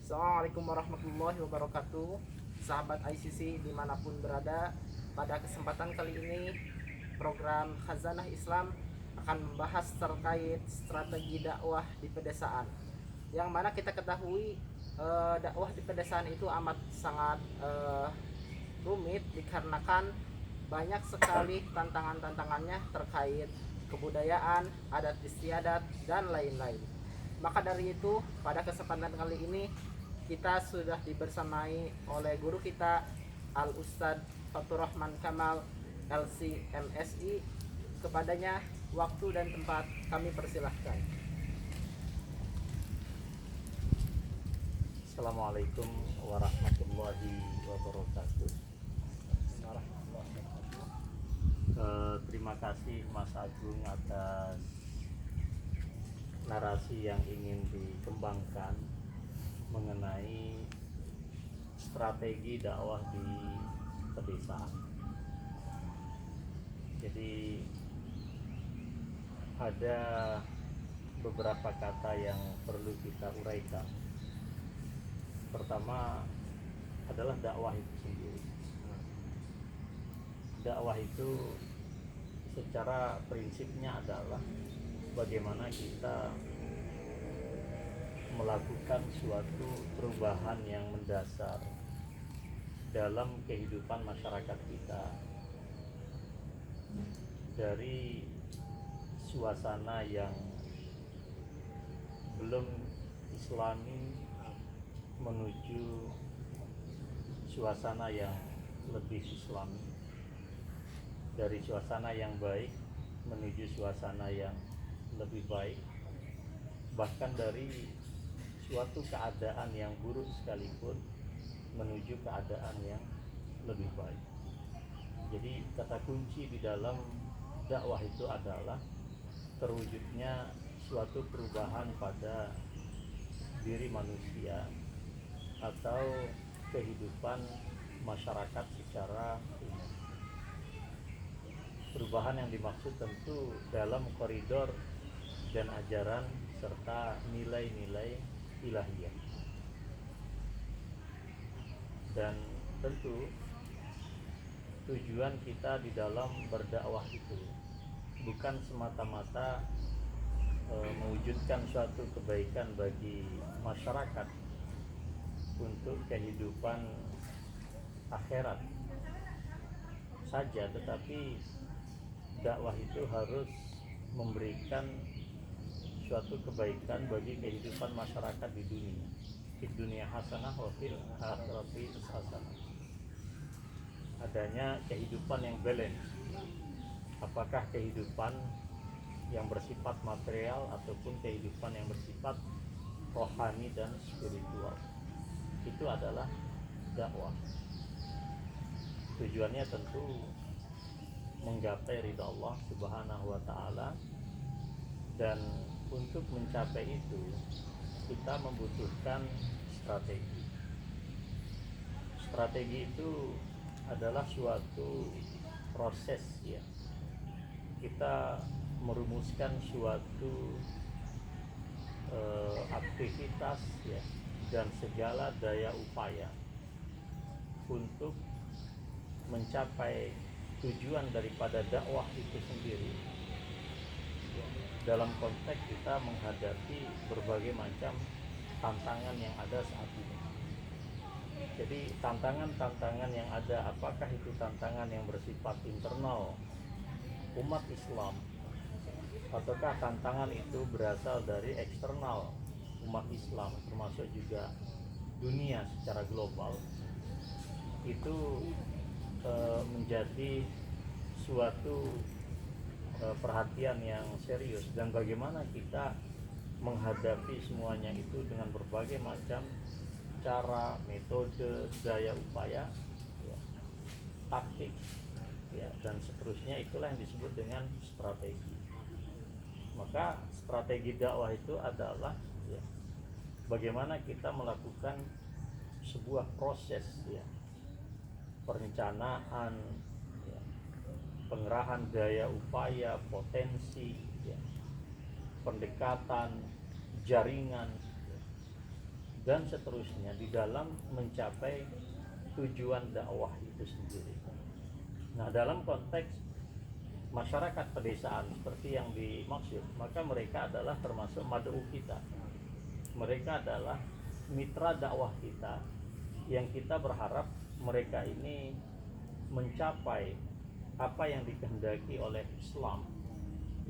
Assalamualaikum warahmatullahi wabarakatuh. Sahabat ICC dimanapun berada, pada kesempatan kali ini program Khazanah Islam akan membahas terkait strategi dakwah di pedesaan. Yang mana kita ketahui dakwah di pedesaan itu amat sangat rumit dikarenakan banyak sekali tantangan-tantangannya terkait kebudayaan, adat istiadat, dan lain-lain. Maka dari itu, pada kesempatan kali ini kita sudah dibersamai oleh guru kita Al Ustadz Fatur Rahman Kamal LC MSI. Kepadanya waktu dan tempat kami persilahkan. Assalamualaikum warahmatullahi wabarakatuh. Terima kasih Mas Agung atas narasi yang ingin dikembangkan mengenai strategi dakwah di pedesaan. Jadi ada beberapa kata yang perlu kita uraikan. Pertama adalah dakwah itu sendiri. Dakwah itu secara prinsipnya adalah bagaimana kita melakukan suatu perubahan yang mendasar dalam kehidupan masyarakat kita, dari suasana yang belum islami menuju suasana yang lebih islami, dari suasana yang baik menuju suasana yang lebih baik, bahkan dari suatu keadaan yang buruk sekalipun menuju keadaan yang lebih baik. Jadi kata kunci di dalam dakwah itu adalah terwujudnya suatu perubahan pada diri manusia atau kehidupan masyarakat secara umum. Perubahan yang dimaksud tentu dalam koridor dan ajaran serta nilai-nilai ilahiyah. Dan tentu tujuan kita di dalam berdakwah itu bukan semata-mata mewujudkan suatu kebaikan bagi masyarakat untuk kehidupan akhirat saja, tetapi dakwah itu harus memberikan suatu kebaikan bagi kehidupan masyarakat di dunia. Di dunia hasanah wa fil akhirati hasanah. Adanya kehidupan yang balance. Apakah kehidupan yang bersifat material ataupun kehidupan yang bersifat rohani dan spiritual. Itu adalah dakwah. Tujuannya tentu menggapai ridha Allah Subhanahu wa taala, dan untuk mencapai itu kita membutuhkan strategi. Strategi itu adalah suatu proses, ya. Kita merumuskan suatu aktivitas, ya, dan segala daya upaya untuk mencapai tujuan daripada dakwah itu sendiri, dalam konteks kita menghadapi berbagai macam tantangan yang ada saat ini. Jadi tantangan-tantangan yang ada, apakah itu tantangan yang bersifat internal umat Islam, ataukah tantangan itu berasal dari eksternal umat Islam, termasuk juga dunia secara global, itu menjadi suatu perhatian yang serius. Dan bagaimana kita menghadapi semuanya itu dengan berbagai macam cara, metode, daya upaya, ya, taktik, ya, dan seterusnya. Itulah yang disebut dengan strategi. Maka strategi dakwah itu adalah, ya, bagaimana kita melakukan sebuah proses, ya, perencanaan, ya, pengerahan daya upaya, potensi, ya, pendekatan, jaringan, dan seterusnya di dalam mencapai tujuan dakwah itu sendiri. Nah, dalam konteks masyarakat pedesaan seperti yang dimaksud, maka mereka adalah termasuk mad'u kita. Mereka adalah mitra dakwah kita yang kita berharap mereka ini mencapai apa yang dikehendaki oleh Islam,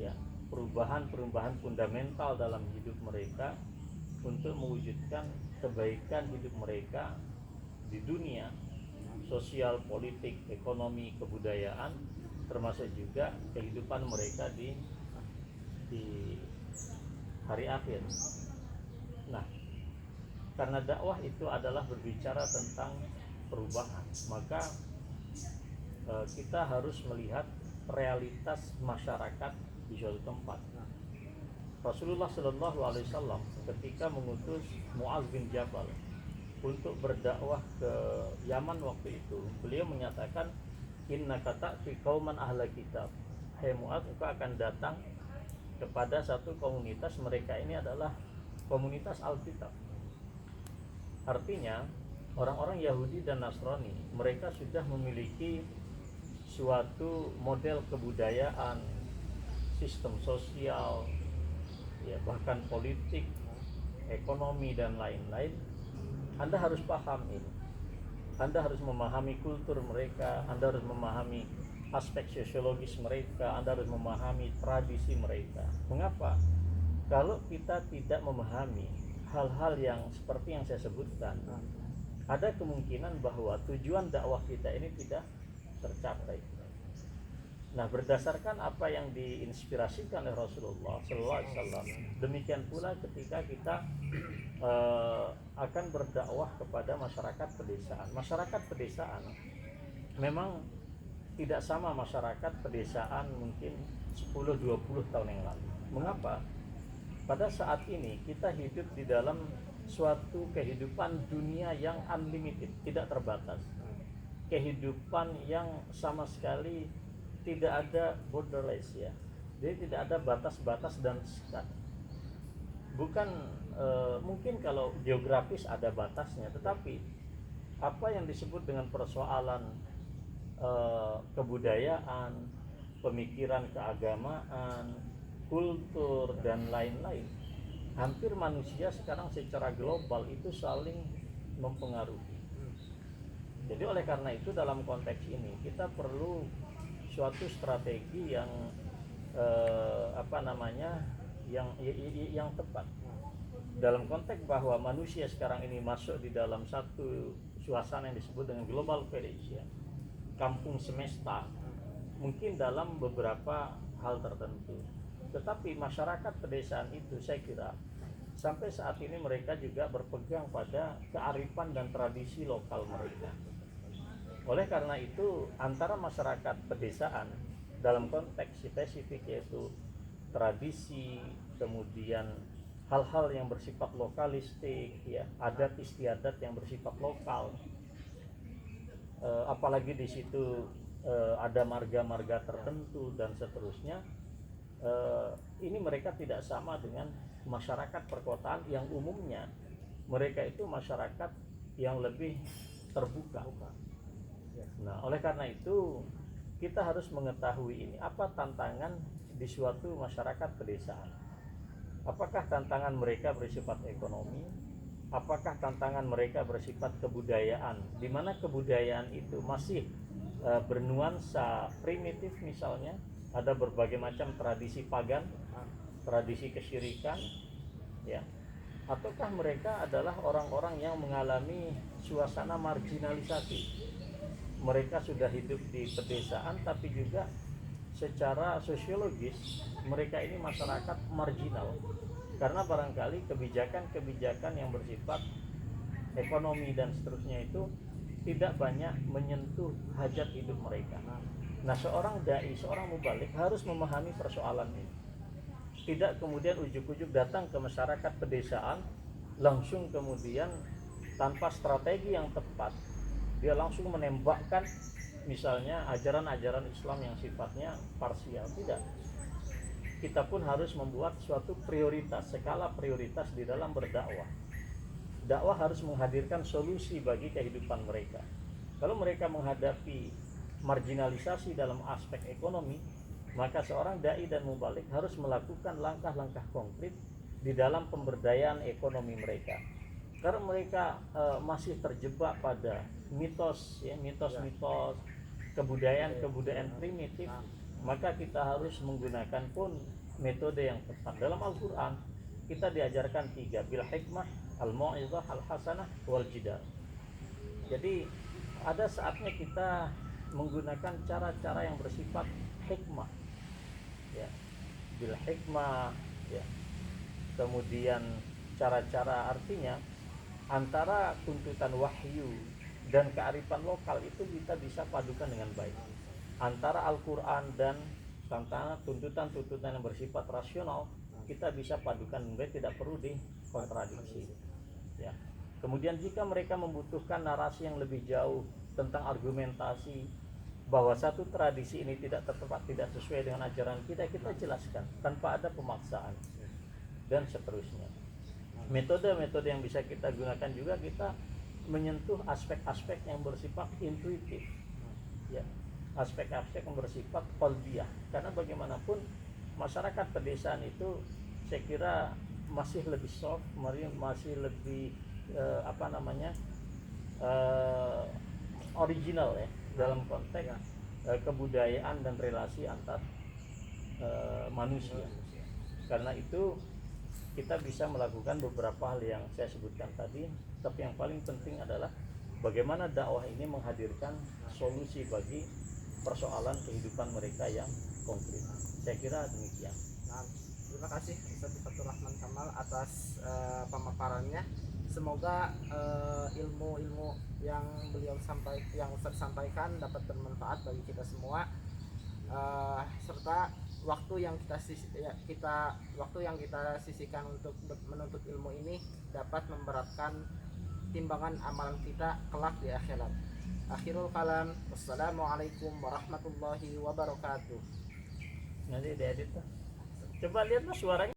ya, perubahan fundamental dalam hidup mereka untuk mewujudkan kebaikan hidup mereka di dunia, sosial, politik, ekonomi, kebudayaan, termasuk juga kehidupan mereka di hari akhir. Nah, karena dakwah itu adalah berbicara tentang perubahan, maka kita harus melihat realitas masyarakat di suatu tempat. Rasulullah Shallallahu Alaihi Wasallam ketika mengutus Mu'adz bin Jabal untuk berdakwah ke Yaman waktu itu, beliau menyatakan, innaka ta'ti qauman ahla kitab. Hai Mu'adz, engkau akan datang kepada satu komunitas, mereka ini adalah komunitas Alkitab. Artinya orang-orang Yahudi dan Nasrani, mereka sudah memiliki suatu model kebudayaan, sistem sosial, ya, bahkan politik, ekonomi dan lain-lain. Anda harus paham ini. Anda harus memahami kultur mereka, Anda harus memahami aspek sosiologis mereka, Anda harus memahami tradisi mereka. Mengapa? Kalau kita tidak memahami hal-hal yang seperti yang saya sebutkan, ada kemungkinan bahwa tujuan dakwah kita ini tidak tercapai. Nah, berdasarkan apa yang diinspirasikan oleh Rasulullah Sallallahu Alaihi Wasallam, demikian pula ketika kita akan berdakwah kepada masyarakat pedesaan. Masyarakat pedesaan memang tidak sama masyarakat pedesaan mungkin 10-20 tahun yang lalu. Mengapa? Pada saat ini kita hidup di dalam suatu kehidupan dunia yang unlimited, tidak terbatas. Kehidupan yang sama sekali tidak ada borderless, ya. Jadi tidak ada batas-batas dan sekat. Bukan mungkin kalau geografis ada batasnya, tetapi apa yang disebut dengan persoalan kebudayaan, pemikiran keagamaan, kultur dan lain-lain, hampir manusia sekarang secara global itu saling mempengaruhi. Jadi oleh karena itu dalam konteks ini kita perlu suatu strategi yang yang tepat dalam konteks bahwa manusia sekarang ini masuk di dalam satu suasana yang disebut dengan global village, ya, kampung semesta, mungkin dalam beberapa hal tertentu. Tetapi masyarakat pedesaan itu saya kira sampai saat ini mereka juga berpegang pada kearifan dan tradisi lokal mereka. Oleh karena itu antara masyarakat pedesaan dalam konteks spesifik yaitu tradisi, kemudian hal-hal yang bersifat lokalistik, ya, adat istiadat yang bersifat lokal, apalagi di situ ada marga-marga tertentu dan seterusnya, ini mereka tidak sama dengan masyarakat perkotaan yang umumnya mereka itu masyarakat yang lebih terbuka. Nah, oleh karena itu kita harus mengetahui ini apa tantangan di suatu masyarakat pedesaan. Apakah tantangan mereka bersifat ekonomi? Apakah tantangan mereka bersifat kebudayaan? Di mana kebudayaan itu masih bernuansa primitif, misalnya ada berbagai macam tradisi pagan, tradisi kesyirikan, ya. Ataukah mereka adalah orang-orang yang mengalami suasana marginalisasi? Mereka sudah hidup di pedesaan tapi juga secara sosiologis mereka ini masyarakat marginal, karena barangkali kebijakan-kebijakan yang bersifat ekonomi dan seterusnya itu tidak banyak menyentuh hajat hidup mereka. Nah, seorang dai, seorang mubalik harus memahami persoalan ini. Tidak kemudian ujuk-ujuk datang ke masyarakat pedesaan langsung kemudian tanpa strategi yang tepat dia langsung menembakkan misalnya ajaran-ajaran Islam yang sifatnya parsial. Tidak. Kita pun harus membuat suatu prioritas, skala prioritas di dalam berdakwah. dakwah harus menghadirkan solusi bagi kehidupan mereka. Kalau mereka menghadapi marginalisasi dalam aspek ekonomi, maka seorang dai dan mubalik harus melakukan langkah-langkah konkret di dalam pemberdayaan ekonomi mereka. Karena mereka masih terjebak pada mitos, ya, mitos-mitos kebudayaan primitif, maka kita harus menggunakan pun metode yang tepat. Dalam Al-Quran kita diajarkan 3, bil hikmah, al-mau'izah, al-hasanah, wal jidal. Jadi ada saatnya kita menggunakan cara-cara yang bersifat hikmah, ya, bil hikmah, ya. Kemudian cara-cara, artinya antara tuntutan wahyu dan kearifan lokal itu kita bisa padukan dengan baik. Antara Al-Quran dan tuntutan-tuntutan yang bersifat rasional kita bisa padukan dengan baik, tidak perlu dikontradiksi, ya. Kemudian jika mereka membutuhkan narasi yang lebih jauh tentang argumentasi bahwa satu tradisi ini tidak tepat, tidak sesuai dengan ajaran kita jelaskan tanpa ada pemaksaan dan seterusnya. Metode-metode yang bisa kita gunakan juga, kita menyentuh aspek-aspek yang bersifat intuitif, ya, aspek-aspek yang bersifat qalbiyah. Karena bagaimanapun masyarakat pedesaan itu saya kira masih lebih soft, masih lebih original, ya, dalam konteks kebudayaan dan relasi antar manusia. Karena itu kita bisa melakukan beberapa hal yang saya sebutkan tadi, tapi yang paling penting adalah bagaimana dakwah ini menghadirkan solusi bagi persoalan kehidupan mereka yang konkret. Saya kira demikian. Nah, terima kasih Ustaz Fatur Rahman Kamal atas pemaparannya. Semoga ilmu-ilmu yang Ustaz sampaikan dapat bermanfaat bagi kita semua, serta waktu yang kita sisihkan untuk menuntut ilmu ini dapat memberatkan timbangan amalan kita kelak di akhirat. Akhirul kalam, wassalamualaikum warahmatullahi wabarakatuh. Nanti diedit tuh. Coba lihat mas suaranya.